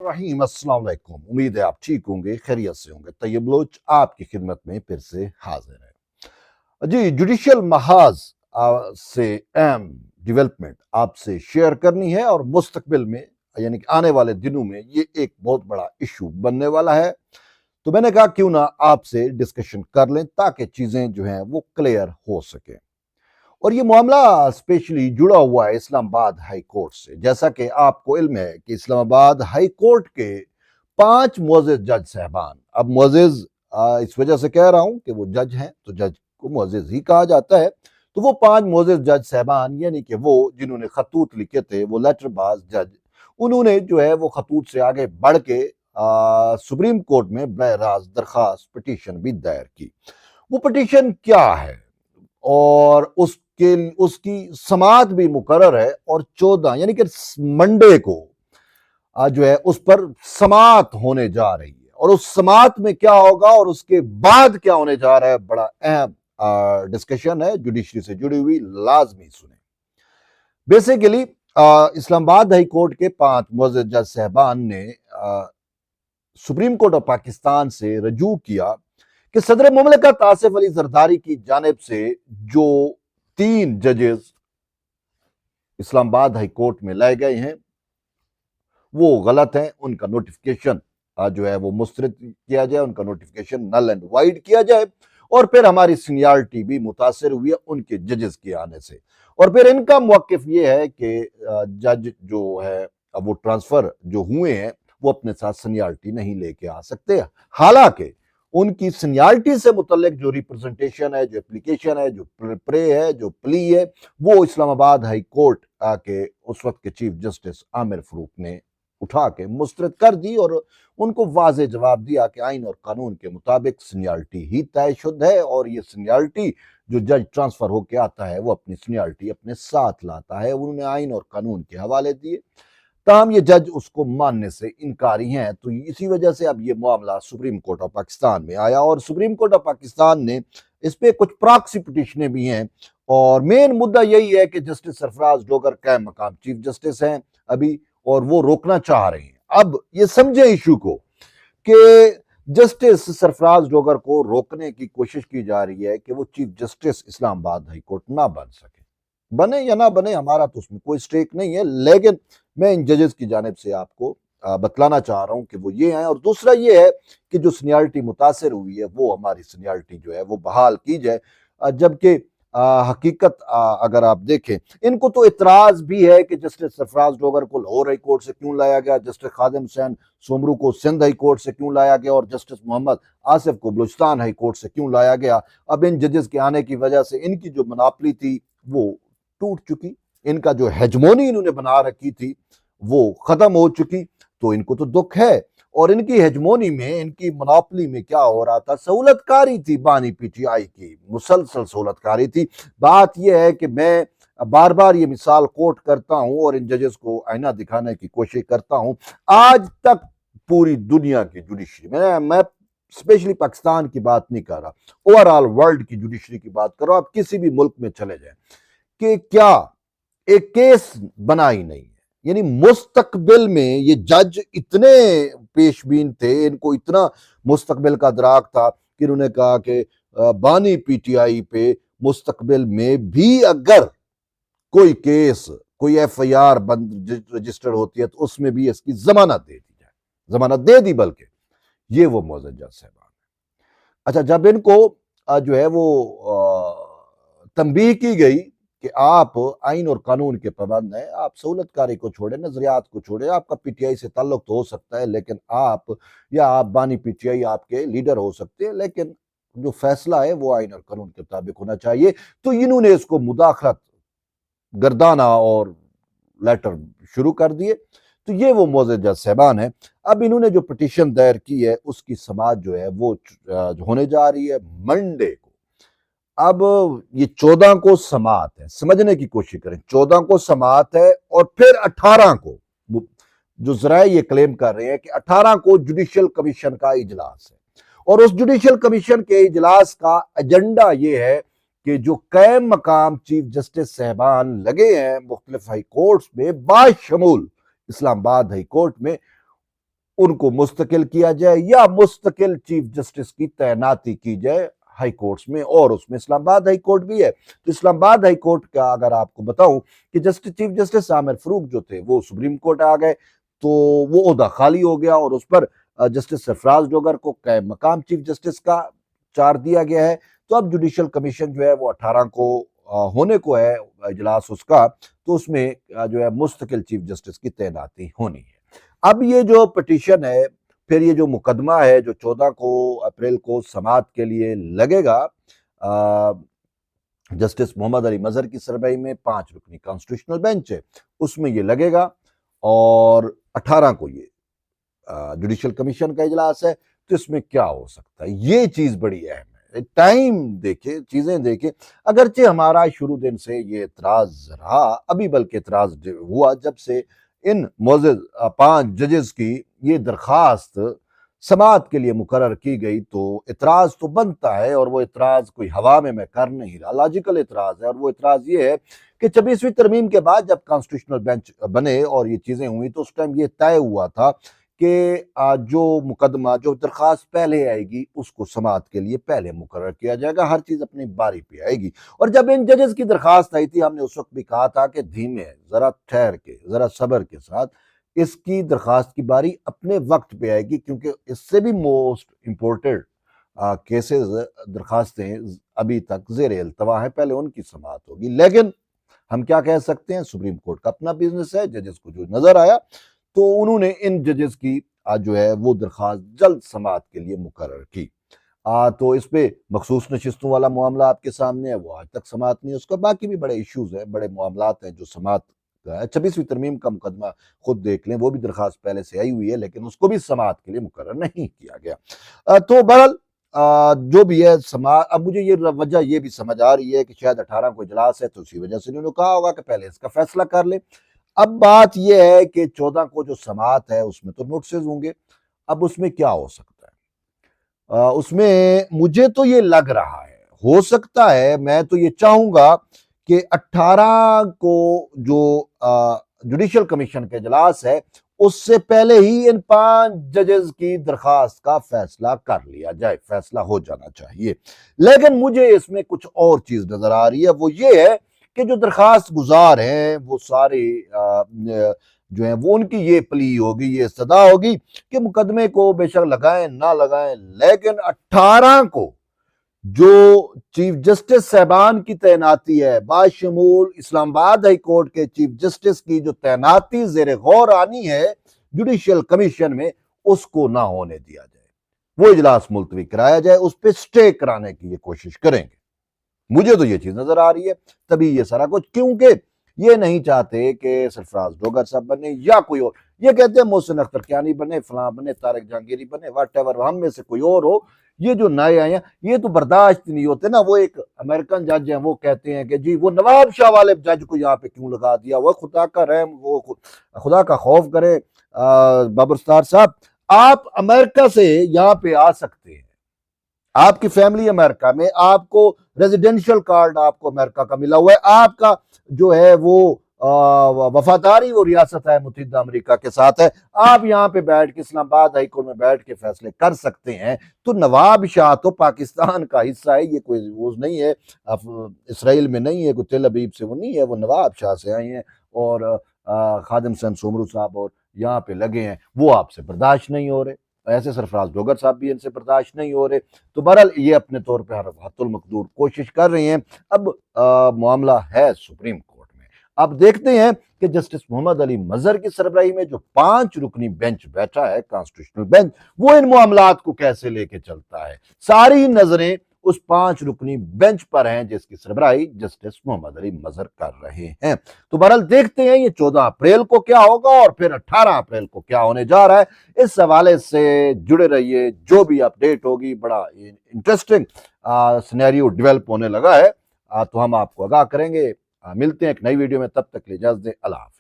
रहीम। अस्सलाम वालेकुम। उम्मीद है आप ठीक होंगे, खैरियत से होंगे। तैयब बलोच आपकी खिदमत में फिर से हाजिर है जी। जुडिशियल महाज से अहम डेवलपमेंट आपसे शेयर करनी है और मुस्तकबिल में यानी कि आने वाले दिनों में ये एक बहुत बड़ा इशू बनने वाला है। तो मैंने कहा क्यों ना आपसे डिस्कशन कर लें ताकि चीजें जो हैं वो क्लियर हो सके। और ये मामला स्पेशली जुड़ा हुआ है इस्लामाबाद हाई कोर्ट से। जैसा कि आपको इल्म है कि इस्लामाबाद हाई कोर्ट के 5 मुअज़्ज़िज़ जज साहबान, अब मुअज़्ज़िज़ इस वजह से कह रहा हूं कि वो जज हैं तो जज को मुअज़्ज़िज़ ही कहा जाता है। तो वो 5 मुअज़्ज़िज़ जज साहबान यानी कि वो जिन्होंने खतूत लिखे थे, वो लेटरबाज जज, उन्होंने जो है वो खतूत से आगे बढ़ के सुप्रीम कोर्ट में बहराज दरखास्त पिटीशन भी दायर की। वो पिटीशन क्या है और उसकी समाअत भी मुकर्रर है और 14 यानी कि मंडे को जो है उस पर समाअत होने जा रही है। और उस समाअत में क्या होगा और उसके बाद क्या होने जा रहा है, बड़ा अहम डिस्कशन है, जुडिशरी से जुड़ी हुई, लाजमी सुने। बेसिकली इस्लामाबाद हाई कोर्ट के 5 मुअज़्ज़िज़ जज साहबान ने सुप्रीम कोर्ट ऑफ पाकिस्तान से रजू किया कि सदर मुमलिकत आसिफ अली जरदारी की जानिब से जो 3 जजेस इस्लामाबाद हाई कोर्ट में लाए गए हैं वो गलत हैं। उनका नोटिफिकेशन जो है वो मुस्तरद किया जाए, उनका नोटिफिकेशन नल एंड वाइड किया जाए। और फिर हमारी सीनियरिटी भी मुतासर हुई है उनके जजेस के आने से। और फिर इनका मौकिफ ये है कि जज जो है वो ट्रांसफर जो हुए हैं वो अपने साथ सीनियरिटी नहीं लेके आ सकते। हालांकि उनकी सीनियरिटी से मुतल्लिक जो रिप्रेजेंटेशन है, जो एप्लीकेशन है, जो प्रे है, जो प्ली है, वो इस्लामाबाद हाई कोर्ट के उस वक्त के चीफ जस्टिस आमिर फरूक ने उठा के मुस्तरद कर दी और उनको वाज़े जवाब दिया कि आइन और कानून के मुताबिक सीनियरिटी ही तयशुद है और ये सीनियरिटी जो जज ट्रांसफर होके आता है वो अपनी सीनियरिटी अपने साथ लाता है। उन्होंने आइन और कानून के हवाले दिए, ताहम ये जज उसको मानने से इनकारी हैं। तो इसी वजह से अब ये मामला सुप्रीम कोर्ट ऑफ पाकिस्तान में आया और सुप्रीम कोर्ट ऑफ पाकिस्तान ने इस पे कुछ प्रॉक्सी पिटीशनें भी हैं। और मेन मुद्दा यही है कि जस्टिस सरफराज डोगर कायम मकाम चीफ जस्टिस हैं अभी और वो रोकना चाह रहे हैं। अब ये समझे इशू को कि जस्टिस सरफराज डोगर को रोकने की कोशिश की जा रही है कि वो chief justice Islamabad high court ना बन सके। बने या ना बने हमारा तो उसमें कोई स्टेक नहीं है, लेकिन मैं इन जजेस की जानिब से आपको बतलाना चाह रहा हूं कि वो ये हैं। और दूसरा ये है कि जो सीनियरिटी मुतासर हुई है वो हमारी सीनियरिटी जो है वो बहाल की जाए। जबकि हकीकत अगर आप देखें, इनको तो इतराज भी है कि जस्टिस सरफराज डोगर को लाहौर हाई कोर्ट से क्यों लाया गया, जस्टिस खादिम हुसैन सोमरू को सिंध हाई कोर्ट से क्यों लाया गया और जस्टिस मोहम्मद आसिफ को बलूचिस्तान हाई कोर्ट से क्यों लाया गया। अब इन जजेस के आने की वजह से इनकी जो मनापली थी वो टूट चुकी, इनका जो हेजमोनी इन्होंने बना रखी थी वो खत्म हो चुकी। तो इनको तो दुख है। और इनकी हेजमोनी में, इनकी मोनोपोली में क्या हो रहा था, सहूलतकारी थी बानी पीटीआई की, मुसलसल सहूलतकारी थी। बात यह है कि मैं बार बार ये मिसाल कोट करता हूं और इन जजेस को आईना दिखाने की कोशिश करता हूं। आज तक पूरी दुनिया की जुडिशरी, मैं स्पेशली पाकिस्तान की बात नहीं कर रहा, ओवरऑल वर्ल्ड की जुडिशरी की बात करो, आप किसी भी मुल्क में चले जाए, कि क्या एक केस बना ही नहीं है। यानी मुस्तकबिल में ये जज इतने पेशबीन थे, इनको इतना मुस्तकबिल का दराक था कि उन्होंने कहा कि बानी पीटीआई पे मुस्तकबिल में भी अगर कोई केस, कोई एफआईआर बंद रजिस्टर्ड होती है तो उसमें भी इसकी जमानत दे दी जाए। जमानत दे दी, बल्कि ये वो मुअज़्ज़िज़ जज साहबान। अच्छा, जब इनको जो है वो तंबीह की गई कि आप आइन और कानून के पाबंद हैं, आप सहूलतकारी को छोड़े, नजरियात को छोड़े, आपका पीटीआई से ताल्लुक तो हो सकता है लेकिन आप बानी पीटीआई आपके लीडर हो सकते हैं, लेकिन जो फैसला है वो आइन और कानून के मुताबिक होना चाहिए। तो इन्होंने इसको मुदाखलत गर्दाना और लेटर शुरू कर दिए। तो ये वो मुअज़्ज़िज़ जज साहबान है। अब इन्होंने जो पिटीशन दायर की है उसकी समाअत जो है वो होने जा रही है मंडे को। अब ये 14 को समाअत है, समझने की कोशिश करें, 14 को समाअत है और फिर 18 को, जो जराए ये क्लेम कर रहे हैं कि 18 को जुडिशियल कमीशन का इजलास है। और उस जुडिशियल कमीशन के इजलास का एजेंडा ये है कि जो कायम मकाम चीफ जस्टिस साहबान लगे हैं मुख्तलिफ हाई कोर्ट्स में, बाशमूल इस्लामाबाद हाई कोर्ट में, उनको मुस्तकिल किया जाए या मुस्तकिल चीफ जस्टिस की तैनाती की जाए हाई कोर्ट्स में, और उसमें इस्लामाबाद हाई कोर्ट भी है। तो इस्लामाबाद हाई कोर्ट का अगर आपको बताऊं कि चीफ जस्टिस आमिर फरूक जो थे वो सुप्रीम कोर्ट आ गए, तो वो ओहदा खाली हो गया और उस पर जस्टिस सरफराज डोगर को कायम मकाम चीफ जस्टिस का चार्ज दिया गया है। तो अब जुडिशल कमीशन जो है वो 18 को होने को है इजलास उसका, तो उसमें जो है मुस्तकिल चीफ जस्टिस की तैनाती होनी है। अब ये जो पिटीशन है, फिर ये जो मुकदमा है जो 14 को अप्रैल को समाअत के लिए लगेगा जस्टिस मोहम्मद अली मजहर की सरबराही में 5 रुकनी कॉन्स्टिट्यूशनल बेंच है, उसमें ये लगेगा और 18 को ये जुडिशल कमीशन का इजलास है। तो इसमें क्या हो सकता है, ये चीज बड़ी अहम है। टाइम देखे, चीजें देखे, अगरचे हमारा शुरू दिन से ये इतराज रहा, अभी बल्कि इतराज हुआ जब से इन मोअज़्ज़ज़ 5 जजेस की ये दरखास्त समाअत के लिए मुकर्रर की गई, तो इतराज तो बनता है, और वो इतराज कोई हवा में मैं कर नहीं रहा, लॉजिकल इतराज है। और वो इतराज ये है कि 26वीं तरमीम के बाद जब कॉन्स्टिट्यूशनल बेंच बने और ये चीजें हुई, तो उस टाइम ये तय हुआ था कि जो मुकदमा, जो दरखास्त पहले आएगी उसको समाअत के लिए पहले मुकर्रर किया जाएगा, हर चीज अपनी बारी पे आएगी। और जब इन जजेस की दरखास्त आई थी, हमने उस वक्त भी कहा था कि धीमे, जरा ठहर के, जरा सब्र के साथ इसकी दरखास्त की बारी अपने वक्त पे आएगी, क्योंकि इससे भी मोस्ट इम्पोर्टेंट केसेस, दरखास्तें अभी तक जेर इल्तवा है, पहले उनकी समाअत होगी। लेकिन हम क्या कह सकते हैं, सुप्रीम कोर्ट का अपना बिजनेस है, जजेस को जो नजर आया तो उन्होंने इन जजेस की जो है वो दरखास्त जल्द समाअत के लिए मुकर्रर की। तो इस पे मखसूस नशिस्तों वाला मामला आपके सामने है, वो आज तक समाअत नहीं है उसका। बाकी भी बड़े इश्यूज हैं, बड़े मामलात हैं जो समाअत का है। 26वीं तरमीम का मुकदमा खुद देख लें, वो भी दरखास्त पहले से आई हुई है, लेकिन उसको भी समाअत के लिए मुकर्रर नहीं किया गया। तो बहरहाल जो भी है अब मुझे ये वजह ये भी समझ आ रही है कि शायद 18 को इजलास है, तो उसी वजह से उन्होंने कहा होगा कि पहले इसका फैसला कर ले। अब बात यह है कि 14 को जो समाअत है उसमें तो नोटिस होंगे। अब उसमें क्या हो सकता है, उसमें मुझे तो ये लग रहा है, हो सकता है, मैं तो ये चाहूंगा कि 18 को जो जुडिशल कमीशन का इजलास है उससे पहले ही इन 5 जजेस की दरखास्त का फैसला कर लिया जाए, फैसला हो जाना चाहिए। लेकिन मुझे इसमें कुछ और चीज नजर आ रही है, वो ये है कि जो दरखास्त गुजार हैं वो सारे जो है वो उनकी ये प्ली होगी, ये सदा होगी कि मुकदमे को बेशक लगाएं ना लगाएं, लेकिन 18 को जो चीफ जस्टिस साहबान की तैनाती है, बाशमूल इस्लामाबाद हाई कोर्ट के चीफ जस्टिस की जो तैनाती जेर गौर आनी है जुडिशियल कमीशन में, उसको ना होने दिया जाए, वो इजलास मुलतवी कराया जाए, उस पर स्टे कराने की ये कोशिश करेंगे। मुझे तो ये चीज नजर आ रही है, तभी ये सारा कुछ, क्योंकि ये नहीं चाहते कि सरफराज डोगर साहब बने या कोई और, ये कहते हैं मोहसिन अख्तर कियानी बने, फलां बने, तारिक जहांगीरी बने, वट एवर, हम में से कोई और हो। ये जो नए आए हैं ये तो बर्दाश्त नहीं होते ना। वो एक अमेरिकन जज है, वो कहते हैं कि जी वो नवाब शाह वाले जज को यहाँ पे क्यों लगा दिया, वो खुदा का रहम, वो खुदा का खौफ करे। बाबर स्टार साहब, आप अमेरिका से यहाँ पे आ सकते हैं, आपकी फैमिली अमेरिका में, आपको रेजिडेंशियल कार्ड आपको अमेरिका का मिला हुआ है, आपका जो है वो वफादारी वो रियासत है मुत्तहिदा अमेरिका के साथ है, आप यहाँ पे बैठ के इस्लामाबाद हाई कोर्ट में बैठ के फैसले कर सकते हैं। तो नवाब शाह तो पाकिस्तान का हिस्सा है, ये कोई वो नहीं है, इसराइल में नहीं है, कोई तेल अबीब से वो नहीं है, वो नवाब शाह से आए हैं और खादिम सन सोमरू साहब और यहाँ पे लगे हैं, वो आपसे बर्दाश्त नहीं हो रहे। ऐसे सरफराज डोगर साहब भी इनसे बर्दाश्त नहीं हो रहे। तो बहरहाल ये अपने तौर पर हतुल मकदूर कोशिश कर रही हैं। अब मामला है सुप्रीम कोर्ट में। अब देखते हैं कि जस्टिस मोहम्मद अली मजहर की सरबराही में जो 5 रुकनी बेंच बैठा है, कॉन्स्टिट्यूशनल बेंच, वो इन मामलात को कैसे लेके चलता है। सारी नजरें उस 5 रुकनी बेंच पर हैं जिसकी सरबराही जस्टिस मोहम्मद अली मजहर कर रहे हैं। तो बहरहाल देखते हैं ये 14 अप्रैल को क्या होगा और फिर 18 अप्रैल को क्या होने जा रहा है। इस हवाले से जुड़े रहिए, जो भी अपडेट होगी, बड़ा इंटरेस्टिंग सिनेरियो डेवलप होने लगा है, तो हम आपको आगाह करेंगे। मिलते हैं एक नई वीडियो में, तब तक ले इजाजत दें, अल्लाह हाफ़िज़।